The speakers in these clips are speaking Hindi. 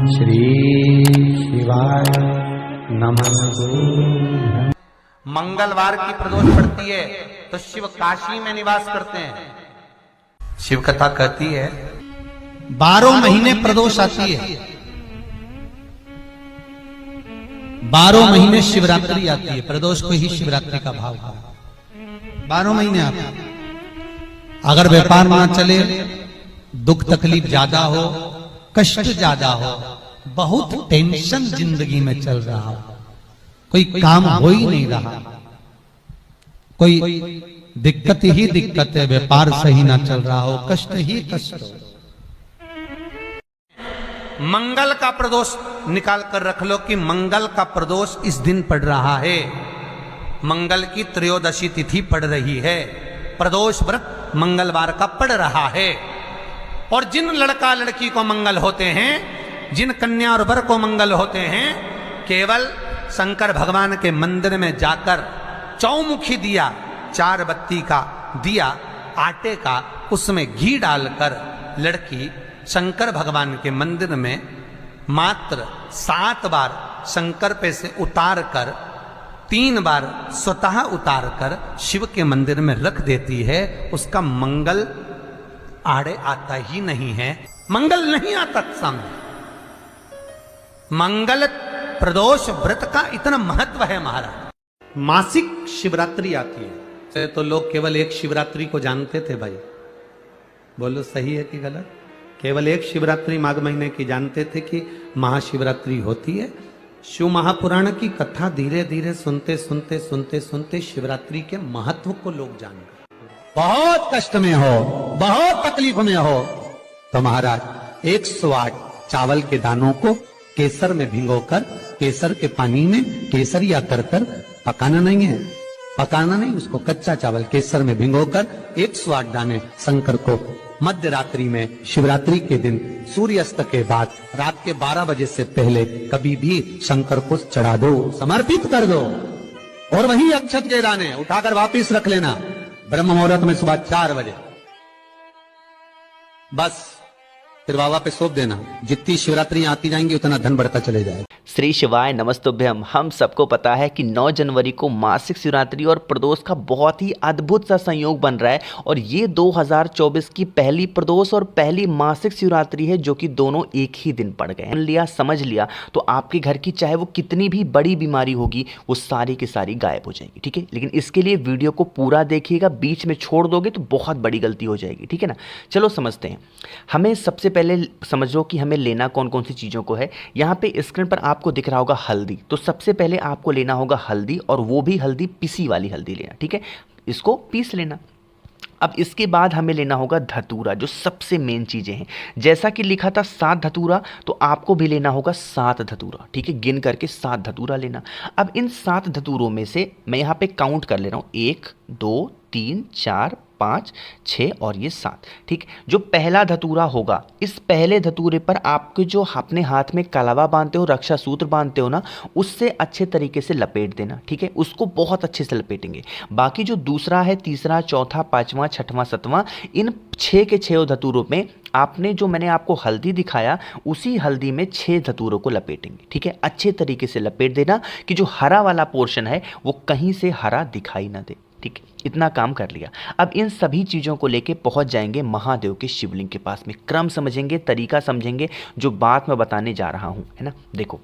श्री शिवाय नमः। मंगलवार की प्रदोष पड़ती है तो शिव काशी में निवास करते हैं। शिव कथा कहती है 12 महीने प्रदोष आती है, 12 महीने शिवरात्रि आती है। प्रदोष को ही शिवरात्रि का भाव है। 12 महीने आते हैं। अगर व्यापार ना चले, दुख तकलीफ ज्यादा हो, कष्ट ज्यादा हो, बहुत टेंशन जिंदगी में चल रहा हो, कोई काम हो ही नहीं रहा, कोई दिक्कत ही दिक्कत है, व्यापार सही ना चल रहा हो, कष्ट ही कष्ट हो, मंगल का प्रदोष निकाल कर रख लो कि मंगल का प्रदोष इस दिन पड़ रहा है। मंगल की त्रयोदशी तिथि पड़ रही है, प्रदोष व्रत मंगलवार का पड़ रहा है। और जिन लड़का लड़की को मंगल होते हैं, जिन कन्या और वर को मंगल होते हैं, केवल शंकर भगवान के मंदिर में जाकर चौमुखी दिया, 4 बत्ती का दिया आटे का, उसमें घी डालकर लड़की शंकर भगवान के मंदिर में मात्र 7 बार शंकर पे से उतार कर, 3 बार स्वतः उतार कर शिव के मंदिर में रख देती है। उसका मंगल आड़े आता ही नहीं है, मंगल नहीं आता सामने। मंगल प्रदोष व्रत का इतना महत्व है महाराज। मासिक शिवरात्रि आती है तो लोग केवल एक शिवरात्रि को जानते थे भाई, बोलो सही है कि गलत? केवल एक शिवरात्रि माघ महीने की जानते थे कि महाशिवरात्रि होती है। शिव महापुराण की कथा धीरे धीरे सुनते सुनते सुनते सुनते शिवरात्रि के महत्व को लोग जान गए। बहुत कष्ट में हो, बहुत तकलीफ में हो तो महाराज 108 चावल के दानों को केसर में भिगोकर, केसर के पानी में केसरिया कर पकाना नहीं है, पकाना नहीं, उसको कच्चा चावल केसर में भिगोकर 108 दाने शंकर को मध्य रात्रि में शिवरात्रि के दिन सूर्यास्त के बाद रात के 12 बजे से पहले कभी भी शंकर को चढ़ा दो, समर्पित कर दो। और वही अक्षत के दाने उठाकर वापिस रख लेना ब्रह्म मुहूर्त में सुबह 4 बजे, बस फिर बाबा पे सौंप देना। जितनी शिवरात्रि आती जाएंगी उतना धन बढ़ता चले जाएगा। श्री शिवाय नमस्तुभ्यम। हम सबको पता है कि 9 जनवरी को मासिक शिवरात्रि और प्रदोष का बहुत ही अद्भुत सा संयोग बन रहा है और ये 2024 की पहली प्रदोष और पहली मासिक शिवरात्रि है, जो कि दोनों एक ही दिन पड़ गए। समझ लिया तो आपके घर की चाहे वो कितनी भी बड़ी बीमारी होगी वो सारी की सारी गायब हो जाएगी, ठीक है। लेकिन इसके लिए वीडियो को पूरा देखिएगा, बीच में छोड़ दोगे तो बहुत बड़ी गलती हो जाएगी, ठीक है ना। चलो समझते हैं। हमें सबसे पहले समझो कि हमें लेना कौन कौन सी चीज़ों को है। यहाँ पे स्क्रीन पर आपको दिख रहा होगा हल्दी, तो सबसे पहले आपको लेना होगा हल्दी, और वो भी हल्दी पिसी वाली हल्दी लेना, ठीक है। इसको पीस लेना। अब इसके बाद हमें लेना होगा धतूरा, जो सबसे मेन चीज़ें हैं। जैसा कि लिखा था 7 धतूरा, तो आपको भी लेना होगा 7 धतूरा, ठीक है। गिन करके 7 धतूरा लेना। अब इन 7 धतूरों में से मैं यहाँ पे काउंट कर ले रहा हूँ, 1 2 3 4 5 6 और ये 7, ठीक। जो पहला धतूरा होगा, इस पहले धतूरे पर आपके जो अपने हाथ में कलावा बांधते हो, रक्षा सूत्र बांधते हो ना, उससे अच्छे तरीके से लपेट देना, ठीक है। उसको बहुत अच्छे से लपेटेंगे। बाकी जो दूसरा है, तीसरा, चौथा, 5वां, 6वां, 7वां, इन 6 के 6 धतूरों में आपने जो मैंने आपको हल्दी दिखाया, उसी हल्दी में 6 धतूरों को लपेटेंगे, ठीक है। अच्छे तरीके से लपेट देना कि जो हरा वाला पोर्शन है वो कहीं से हरा दिखाई ना दे, ठीक है। इतना काम कर लिया। अब इन सभी चीज़ों को लेके पहुंच जाएंगे महादेव के शिवलिंग के पास में। क्रम समझेंगे, तरीका समझेंगे, जो बात मैं बताने जा रहा हूं, है ना। देखो,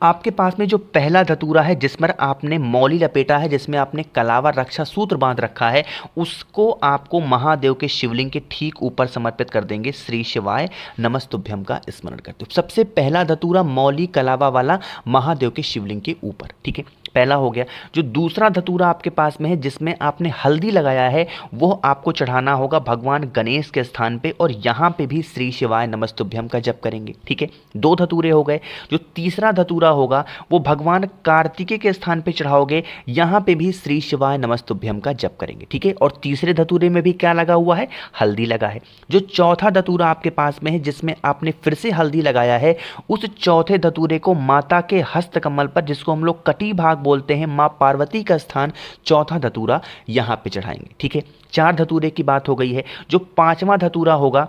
आपके पास में जो पहला धतूरा है, जिसमें आपने मौली लपेटा है, जिसमें आपने कलावा रक्षा सूत्र बांध रखा है, उसको आपको महादेव के शिवलिंग के ठीक ऊपर समर्पित कर देंगे। श्री शिवाय नमस्तुभ्यम का स्मरण करते हो। सबसे पहला धतूरा मौली कलावा वाला महादेव के शिवलिंग के ऊपर, ठीक है, पहला हो गया। जो दूसरा धतूरा आपके पास में है, जिसमें आपने हल्दी लगाया है, वो आपको चढ़ाना होगा भगवान गणेश के स्थान पे, और यहाँ पे भी श्री शिवाय नमस्तुभ्यम का जप करेंगे, ठीक है। 2 धतूरे हो गए। जो तीसरा धतूरा होगा वो भगवान कार्तिकेय के स्थान पे चढ़ाओगे, यहाँ पे भी श्री शिवाय नमस्तुभ्यम का जप करेंगे, ठीक है। और तीसरे धतूरे में भी क्या लगा हुआ है? हल्दी लगा है। जो चौथा धतूरा आपके पास में है, जिसमें आपने फिर से हल्दी लगाया है, उस चौथे धतूरे को माता के हस्त कमल पर, जिसको हम लोग कटी भाग बोलते हैं, मां पार्वती का स्थान, चौथा धतूरा यहां पे चढ़ाएंगे, ठीक है। 4 धतूरे की बात हो गई है। जो 5वां धतूरा होगा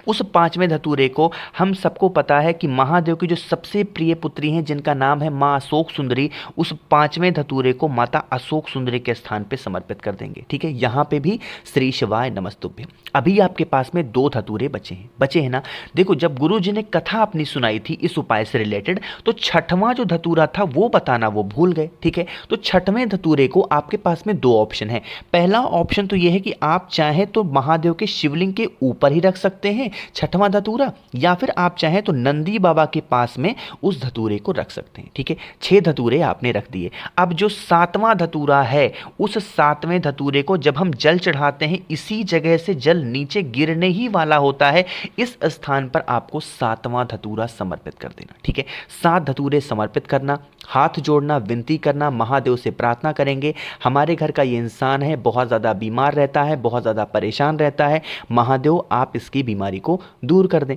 उस पांचवें धतूरे को हम सबको पता है कि महादेव की जो सबसे प्रिय पुत्री हैं जिनका नाम है माँ अशोक सुंदरी, उस पांचवें धतूरे को माता अशोक सुंदरी के स्थान पे समर्पित कर देंगे। ठीक है, यहाँ पे भी श्री शिवाय नमस्तुभ्यं। अभी आपके पास में 2 धतूरे बचे हैं ना। देखो, जब गुरु जी ने कथा अपनी सुनाई थी इस उपाय से रिलेटेड, तो छठवां जो धतूरा था वो बताना वो भूल गए। ठीक है, तो छठवें धतूरे को आपके पास में 2 ऑप्शन है। पहला ऑप्शन तो यह है कि आप चाहें तो महादेव के शिवलिंग के ऊपर ही रख सकते हैं छठवां धतूरा, या फिर आप चाहें तो नंदी बाबा के पास में उस धतूरे को रख सकते हैं। ठीक है, 6 धतूरे आपने रख दिए। अब जो 7वां धतूरा है, उस 7वें धतूरे को जब हम जल चढ़ाते हैं, इसी जगह से जल नीचे गिरने ही वाला होता है, इस स्थान पर आपको 7वां धतूरा समर्पित कर देना। ठीक है, 7 धतूरे समर्पित करना, हाथ जोड़ना, विनती करना, महादेव से प्रार्थना करेंगे, हमारे घर का ये इंसान है, बहुत ज़्यादा बीमार रहता है, बहुत ज़्यादा परेशान रहता है, महादेव आप इसकी बीमारी को दूर कर दें।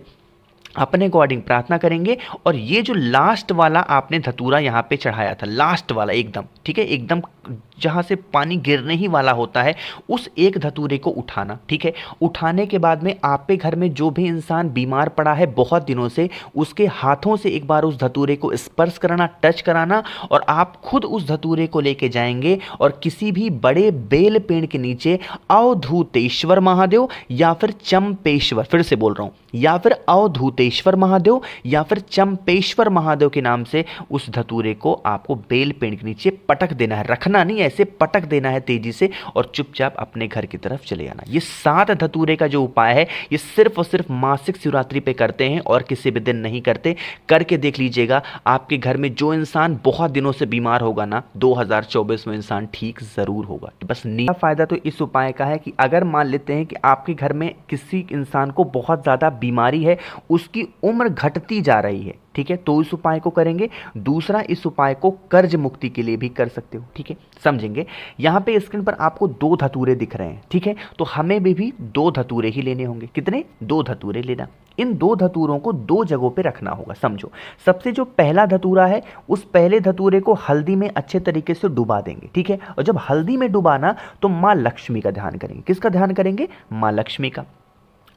अपने अकॉर्डिंग प्रार्थना करेंगे। और ये जो लास्ट वाला आपने धतूरा यहाँ पे चढ़ाया था, लास्ट वाला एकदम, ठीक है, एकदम जहाँ से पानी गिरने ही वाला होता है, उस एक धतूरे को उठाना। ठीक है, उठाने के बाद में आपके घर में जो भी इंसान बीमार पड़ा है बहुत दिनों से, उसके हाथों से एक बार उस धतूरे को स्पर्श कराना, टच कराना, और आप खुद उस धतूरे को लेके जाएंगे और किसी भी बड़े बेल पेड़ के नीचे अवधूतेश्वर महादेव या फिर चंपेश्वर, फिर से बोल रहा हूँ, या फिर अवधूतेश्वर महादेव या फिर चंपेश्वर महादेव के नाम से उस धतूरे को आपको बेल पेड़ के नीचे पटक देना है। रखना नहीं, ऐसे पटक देना है तेजी से, और चुपचाप अपने घर की तरफ चले आना। ये 7 धतूरे का जो उपाय है, ये सिर्फ और सिर्फ मासिक शिवरात्रि पे करते हैं और किसी भी दिन नहीं करते। करके देख लीजिएगा, आपके घर में जो इंसान बहुत दिनों से बीमार होगा ना, 2024 में इंसान ठीक जरूर होगा। बस फायदा तो इस उपाय का है कि अगर मान लेते हैं कि आपके घर में किसी इंसान को बहुत ज़्यादा बीमारी है, उसकी उम्र घटती जा रही है, ठीक है, तो इस उपाय को करेंगे। दूसरा, इस उपाय को कर्ज मुक्ति के लिए भी कर सकते हो। ठीक है, समझेंगे। यहाँ पे स्क्रीन पर आपको 2 धतूरे दिख रहे हैं। ठीक है, तो हमें भी 2 धतूरे ही लेने होंगे। कितने? 2 धतूरे लेना। इन 2 धतूरों को 2 जगहों पे रखना होगा। समझो, सबसे जो पहला धतूरा है, उस पहले धतूरे को हल्दी में अच्छे तरीके से डुबा देंगे। ठीक है, और जब हल्दी में डुबाना तो माँ लक्ष्मी का ध्यान करेंगे। किसका ध्यान करेंगे? माँ लक्ष्मी का।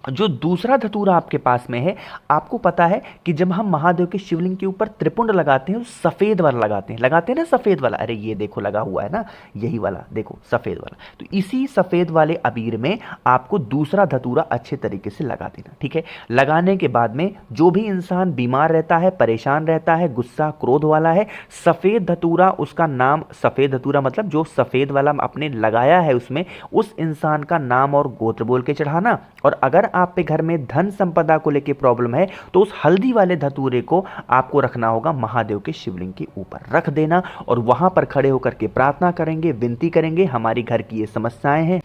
जो दूसरा धतूरा आपके पास में है, आपको पता है कि जब हम महादेव के शिवलिंग के ऊपर त्रिपुंड लगाते हैं, सफेद वाला लगाते हैं ना, सफेद वाला। अरे ये देखो लगा हुआ है ना, यही वाला देखो, सफेद वाला। तो इसी सफेद वाले अबीर में आपको दूसरा धतूरा अच्छे तरीके से लगा देना। ठीक है, लगाने के बाद में जो भी इंसान बीमार रहता है, परेशान रहता है, गुस्सा क्रोध वाला है, सफेद धतूरा, उसका नाम, सफेद धतूरा मतलब जो सफेद वाला आपने लगाया है उसमें उस इंसान का नाम और गोत्र बोल के चढ़ाना। और अगर आप पे घर में धन संपदा को लेके प्रॉब्लम है, तो उस हल्दी वाले धतूरे को आपको रखना होगा महादेव के शिवलिंग के ऊपर रख देना, और वहां पर खड़े होकर के प्रार्थना करेंगे, विनती करेंगे, हमारी घर की ये समस्याएं हैं,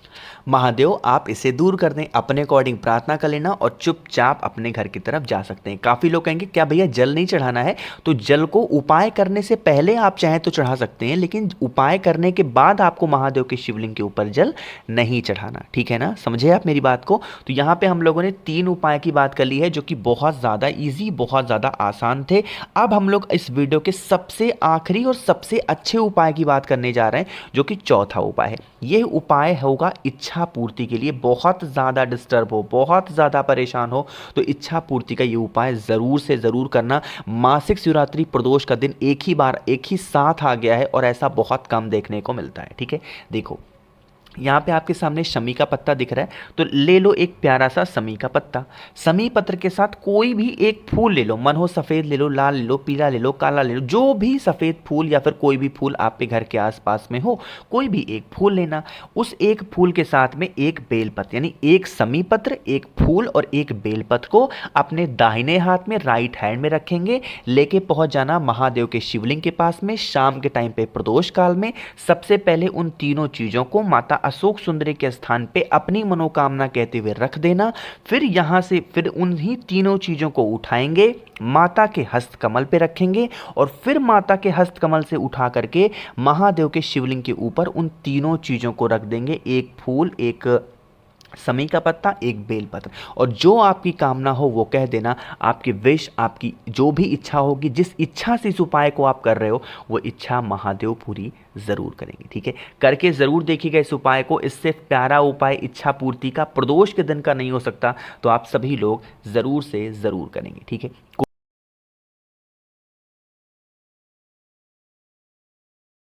महादेव आप इसे दूर कर दें। अपने अकॉर्डिंग प्रार्थना कर लेना और चुपचाप अपने घर की तरफ जा सकते हैं। काफी लोग कहेंगे क्या भैया जल नहीं चढ़ाना है? तो जल को उपाय करने से पहले आप चाहें तो चढ़ा सकते हैं, लेकिन उपाय करने के बाद आपको महादेव के शिवलिंग के ऊपर जल नहीं चढ़ाना। ठीक है ना, समझे आप मेरी बात को? तो यहाँ पे हम लोगों ने 3 उपाय की बात कर ली है, जो कि बहुत ज़्यादा इजी, बहुत ज़्यादा आसान थे। अब हम लोग इस वीडियो के सबसे आखिरी और सबसे अच्छे उपाय की बात करने जा रहे हैं, जो कि चौथा उपाय है। यह उपाय होगा इच्छा पूर्ति के लिए। बहुत ज़्यादा डिस्टर्ब हो, बहुत ज़्यादा परेशान हो, तो इच्छा पूर्ति का ये उपाय ज़रूर से ज़रूर करना। मासिक शिवरात्रि प्रदोष का दिन एक ही बार, एक ही साथ आ गया है, और ऐसा बहुत कम देखने को मिलता है। ठीक है, देखो यहाँ पे आपके सामने शमी का पत्ता दिख रहा है, तो ले लो एक प्यारा सा शमी का पत्ता। शमी पत्र के साथ कोई भी एक फूल ले लो, मन हो सफ़ेद ले लो, लाल ले लो, पीला ले लो, काला ले लो, जो भी सफ़ेद फूल या फिर कोई भी फूल आपके घर के आसपास में हो, कोई भी एक फूल लेना। उस एक फूल के साथ में एक बेलपत्र, यानी एक शमी पत्र, एक फूल और एक बेलपत्र को अपने दाहिने हाथ में, राइट हैंड में रखेंगे। लेके पहुँच जाना महादेव के शिवलिंग के पास में। शाम के टाइम पे प्रदोष काल में सबसे पहले उन तीनों चीज़ों को माता अशोक सुंदरी के स्थान पे अपनी मनोकामना कहते हुए रख देना। फिर यहां से फिर उन्हीं तीनों चीजों को उठाएंगे, माता के हस्त कमल पे रखेंगे, और फिर माता के हस्त कमल से उठा करके महादेव के शिवलिंग के ऊपर उन तीनों चीजों को रख देंगे। एक फूल, एक समी का पत्ता, एक बेलपत्र, और जो आपकी कामना हो वो कह देना। आपकी विश, आपकी जो भी इच्छा होगी, जिस इच्छा से इस उपाय को आप कर रहे हो वो इच्छा महादेव पूरी ज़रूर करेंगे। ठीक है, करके ज़रूर देखिएगा इस उपाय को। इससे प्यारा उपाय इच्छा पूर्ति का प्रदोष के दिन का नहीं हो सकता, तो आप सभी लोग ज़रूर से ज़रूर करेंगे। ठीक है।